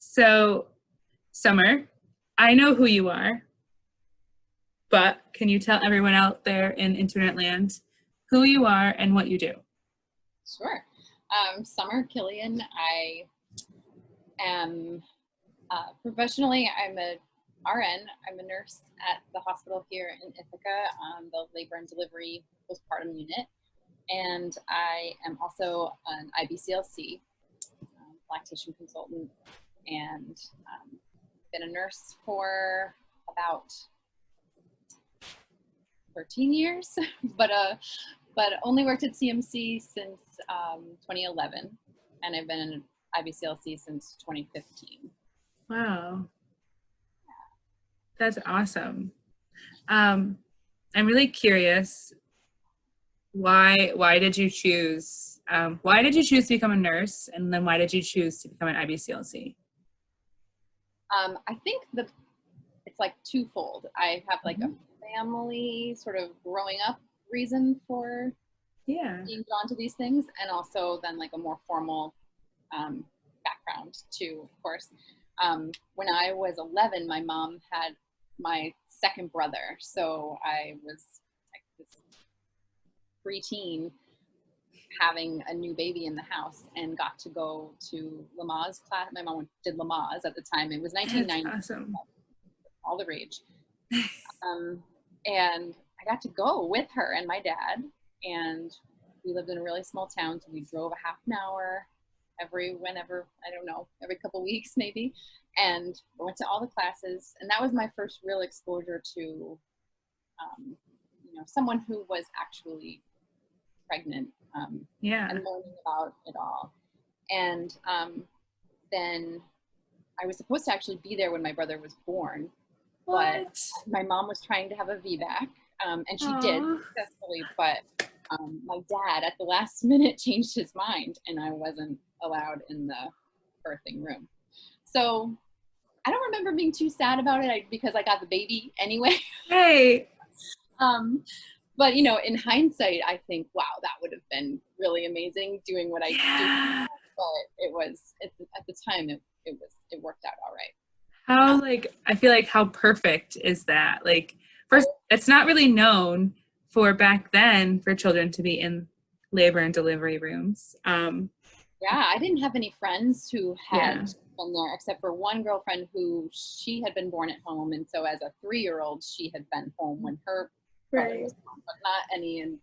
So, Summer, I know who you are, but can you tell everyone out there in internet land who you are and what you do? Sure. Summer Killian. I am professionally, I'm a RN. I'm a nurse at the hospital here in Ithaca on the labor and delivery postpartum unit. And I am also an IBCLC, lactation consultant, and been a nurse for about 13 years, but only worked at CMC since 2011, and I've been in IBCLC since 2015. Wow, that's awesome. I'm really curious. Why did you choose? Why did you choose to become a nurse, and then why did you choose to become an IBCLC? I think it's like twofold. I have like a family sort of growing up reason for being drawn to these things, and also then like a more formal background too, of course. When I was 11, my mom had my second brother, so I was like this preteen having a new baby in the house and got to go to Lamaze class. My mom did Lamaze at the time. It was 1990. That's awesome. All the rage. And I got to go with her and my dad, and we lived in a really small town, so we drove a half an hour every couple weeks maybe, and we went to all the classes, and that was my first real exposure to someone who was actually pregnant, and learning about it all. And then I was supposed to actually be there when my brother was born. But my mom was trying to have a VBAC, and she did successfully, but my dad at the last minute changed his mind, and I wasn't allowed in the birthing room. So I don't remember being too sad about it because I got the baby anyway. Hey. But in hindsight, I think, wow, that would have been really amazing doing what I do. But it was at the time it worked out all right. I feel like how perfect is that? Like, first, it's not really known for back then for children to be in labor and delivery rooms. I didn't have any friends who had been there except for one girlfriend who she had been born at home, and so as a 3-year-old, she had been home when her brother was born, but not any in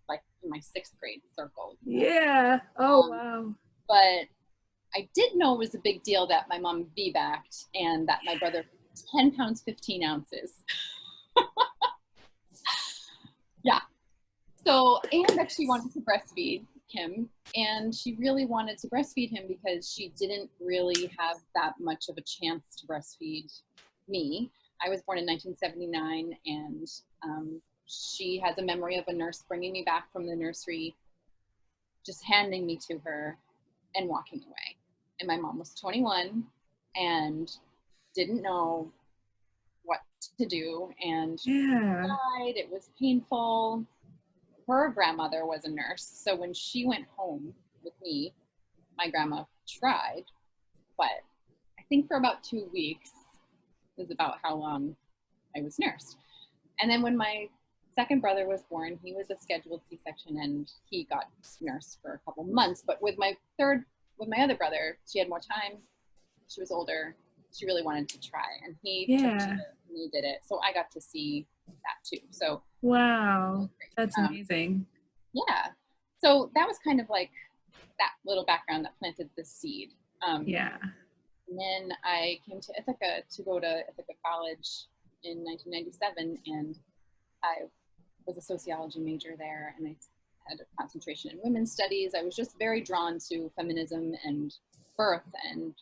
my 6th grade circle. Yeah. Oh, wow. But I did know it was a big deal that my mom VBAC'd and that my brother was 10 pounds, 15 ounces. Yeah. So, and that she wanted to breastfeed him, and she really wanted to breastfeed him because she didn't really have that much of a chance to breastfeed me. I was born in 1979, and she has a memory of a nurse bringing me back from the nursery, just handing me to her and walking away. And my mom was 21 and didn't know what to do, and died. It was painful. Her grandmother was a nurse, so when she went home with me, my grandma tried, but I think for about 2 weeks is about how long I was nursed. And then when my second brother was born, he was a scheduled C-section, and he got nursed for a couple months. But with my other brother, she had more time. She was older. She really wanted to try, and he took to it, and he did it. So I got to see that too. So wow, that's amazing. Yeah. So that was kind of like that little background that planted the seed. And then I came to Ithaca to go to Ithaca College in 1997, and I was a sociology major there, and I had a concentration in women's studies. I was just very drawn to feminism and birth and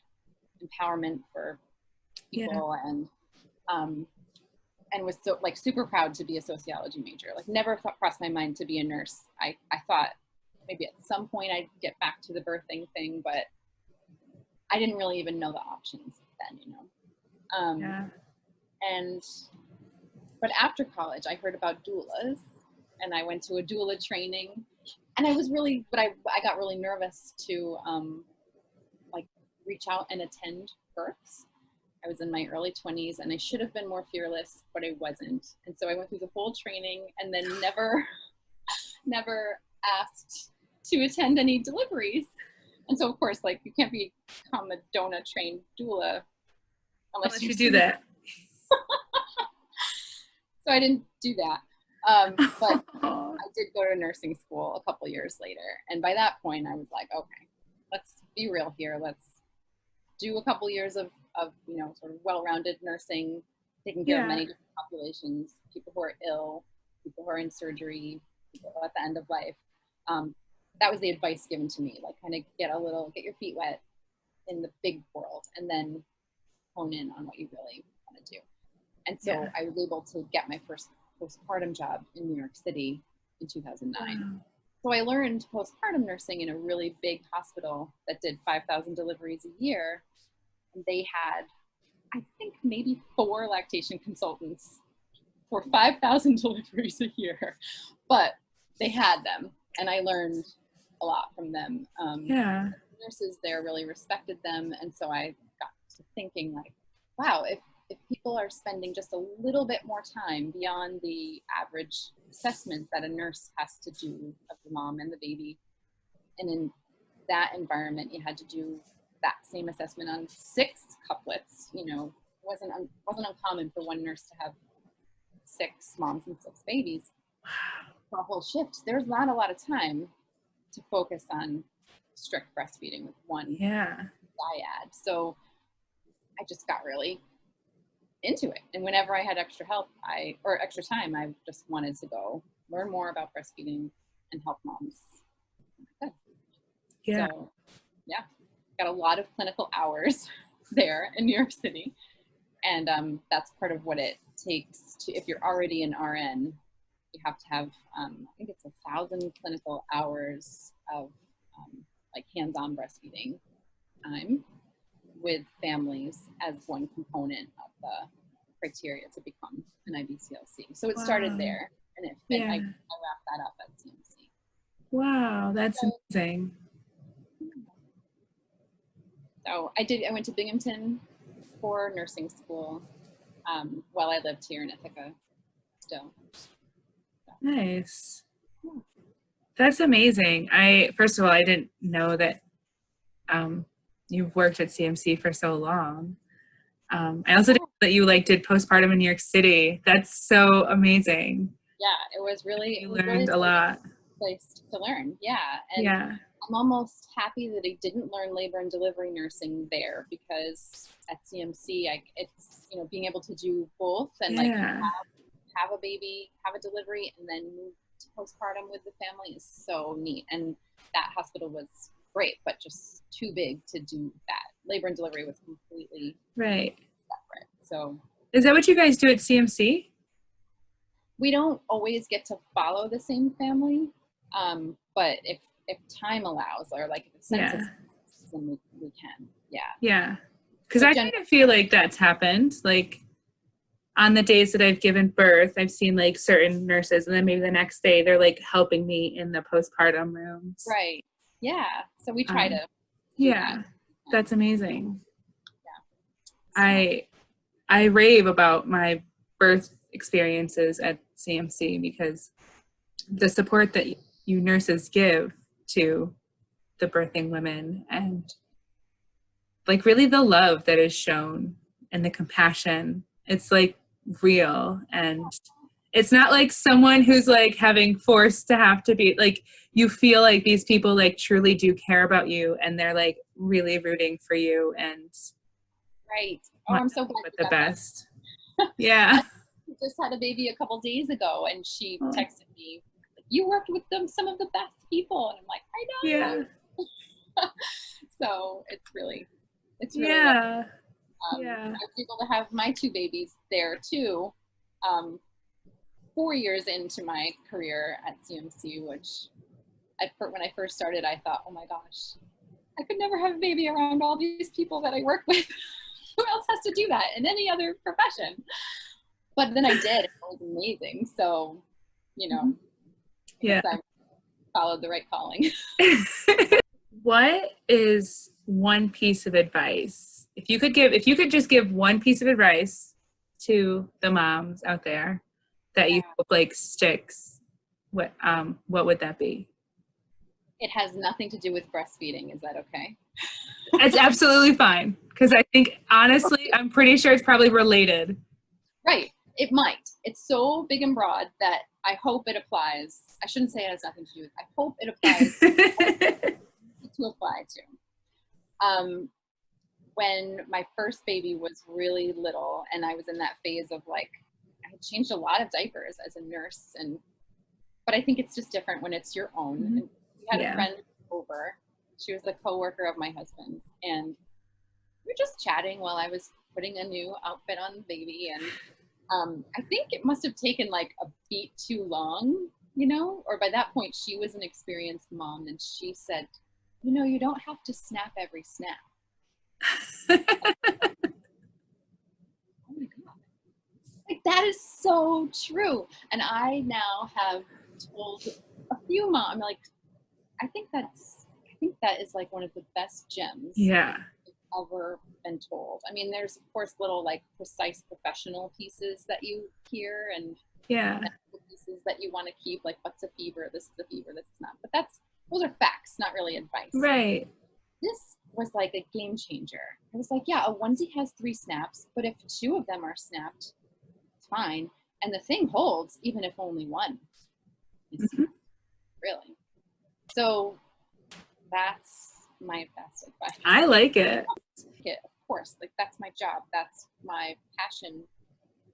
empowerment for people, and was so super proud to be a sociology major. Like, never crossed my mind to be a nurse. I thought maybe at some point I'd get back to the birthing thing, but I didn't really even know the options then, But after college, I heard about doulas, and I went to a doula training, and I got really nervous to reach out and attend births. I was in my early 20s, and I should have been more fearless, but I wasn't. And so I went through the whole training and then never asked to attend any deliveries. And so, of course, like, you can't become a DONA trained doula unless you do that. So I didn't do that. But I did go to nursing school a couple years later. And by that point, I was like, okay, let's be real here. Let's do a couple years of sort of well-rounded nursing, taking care of many different populations, people who are ill, people who are in surgery, people at the end of life. That was the advice given to me, like, kind of get your feet wet in the big world and then hone in on what you really want to do. And so I was able to get my first postpartum job in New York City in 2009. So I learned postpartum nursing in a really big hospital that did 5,000 deliveries a year. And they had, I think, maybe 4 lactation consultants for 5,000 deliveries a year. But they had them, and I learned a lot from them. The nurses there really respected them. And so I got to thinking, like, wow, if people are spending just a little bit more time beyond the average assessment that a nurse has to do of the mom and the baby, and in that environment you had to do that same assessment on 6 couplets, wasn't uncommon for one nurse to have 6 moms and 6 babies for a whole shift. There's not a lot of time to focus on strict breastfeeding with one dyad. So I just got really into it. And whenever I had extra time, I just wanted to go learn more about breastfeeding and help moms. So, got a lot of clinical hours there in New York City. And that's part of what it takes to, if you're already an RN, you have to have, I think it's 1,000 clinical hours of like hands-on breastfeeding time with families as one component of the criteria to become an IBCLC. So it started there, and it fit. I wrapped that up at CMC. Wow, that's amazing. So I went to Binghamton for nursing school while I lived here in Ithaca still. So. Nice. That's amazing. First of all, I didn't know that you've worked at CMC for so long. I also didn't know that you did postpartum in New York City. That's so amazing. Yeah, it was really, learned a lot. Place to learn. Yeah. And I'm almost happy that I didn't learn labor and delivery nursing there, because at CMC, it's, being able to do both and have a baby, have a delivery, and then move to postpartum with the family is so neat. And that hospital was great, but just too big to do that. Labor and delivery was completely separate. So is that what you guys do at CMC? We don't always get to follow the same family, but if time allows, or like if the census, then we can. Yeah. Because I kind of feel like that's happened. Like on the days that I've given birth, I've seen certain nurses, and then maybe the next day they're helping me in the postpartum rooms. Right. Yeah. So we try to. That's amazing. Yeah. I rave about my birth experiences at CMC, because the support that you nurses give to the birthing women, and really the love that is shown and the compassion, it's real. And it's not like someone who's having forced to have to be you feel like these people truly do care about you, and they're really rooting for you, and I'm so glad the best. Yeah. I just had a baby a couple days ago, and she texted me, you worked with some of the best people, and I'm like, I know. So it's really lovely. I was able to have my 2 babies there too, 4 years into my career at CMC, which when I first started, I thought, oh my gosh, I could never have a baby around all these people that I work with. Who else has to do that in any other profession? But then I did. It was amazing. So, I followed the right calling. What is one piece of advice if you could just give one piece of advice to the moms out there that you hope like sticks, what would that be? It has nothing to do with breastfeeding. Is that okay? It's absolutely fine, because I think honestly, I'm pretty sure it's probably related. Right. It might. It's so big and broad that I hope it applies. I shouldn't say it has nothing to do with. I hope it applies to apply to. When my first baby was really little, and I was in that phase of like, I had changed a lot of diapers as a nurse, but I think it's just different when it's your own. And we had a friend over. She was a coworker of my husband's, and we were just chatting while I was putting a new outfit on the baby, and I think it must have taken like a beat too long, or by that point she was an experienced mom, and she said, you don't have to snap every snap. Oh my God. Like, that is so true. And I now have told a few moms, like, I think that is like one of the best gems I've ever been told. I mean, there's of course little like precise professional pieces that you hear, and pieces that you want to keep, like what's a fever, this is a fever, this is not. But those are facts, not really advice. Right. This was like a game changer. I was like, yeah, a onesie has 3 snaps, but if 2 of them are snapped, it's fine. And the thing holds even if only one is snapped. Really. So that's my best advice. I like it. Of course, like that's my job. That's my passion.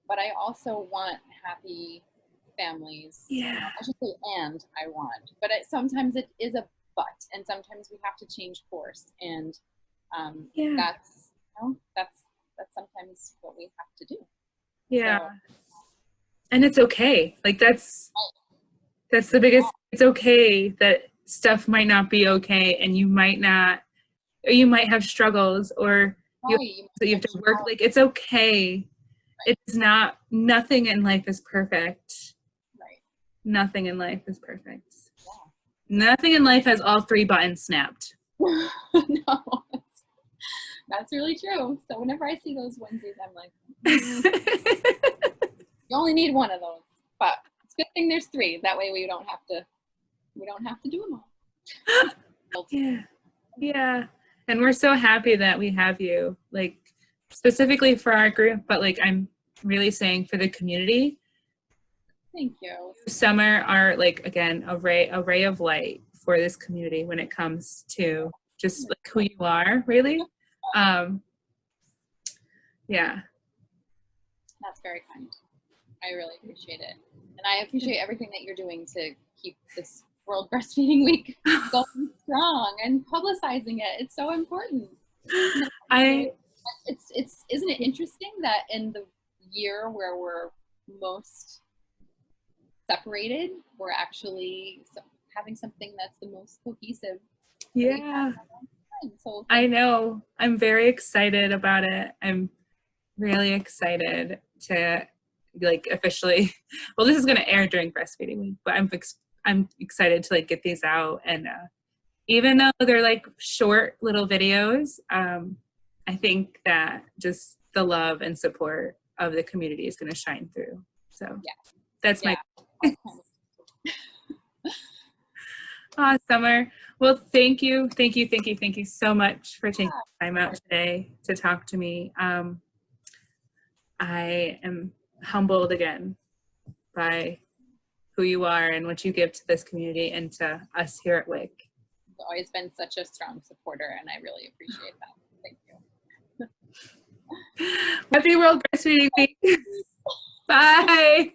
But I also want happy families. Yeah. I should say, and I want. But sometimes it is a but, and sometimes we have to change course, and that's sometimes what we have to do. Yeah. So, and it's okay. Like that's the biggest. It's okay that stuff might not be okay, and you might have struggles, or you have to work. Like, it's okay. Right. It's not. Nothing in life is perfect. Right. Nothing in life is perfect. Nothing in life has all 3 buttons snapped. No, that's really true. So whenever I see those onesies, I'm like, you only need one of those. But it's a good thing there's 3. That way we don't have to do them all. Yeah. And we're so happy that we have you, like specifically for our group, but like I'm really saying for the community. Thank you. Summer are like, again, a ray of light for this community when it comes to just like who you are, really. Yeah. That's very kind. I really appreciate it. And I appreciate everything that you're doing to keep this World Breastfeeding Week going strong and publicizing it. It's so important. Isn't it interesting that in the year where we're most separated, we're actually having something that's the most cohesive. Yeah. So I know. I'm very excited about it. I'm really excited to like officially, well, this is going to air during Breastfeeding Week, but I'm excited to like get these out. And even though they're like short little videos, I think that just the love and support of the community is going to shine through. So that's my Summer. Well, thank you so much for taking time out today to talk to me. I am humbled again by who you are and what you give to this community and to us here at WIC. You've always been such a strong supporter, and I really appreciate that. Thank you. Happy World Breastfeeding Week. Bye.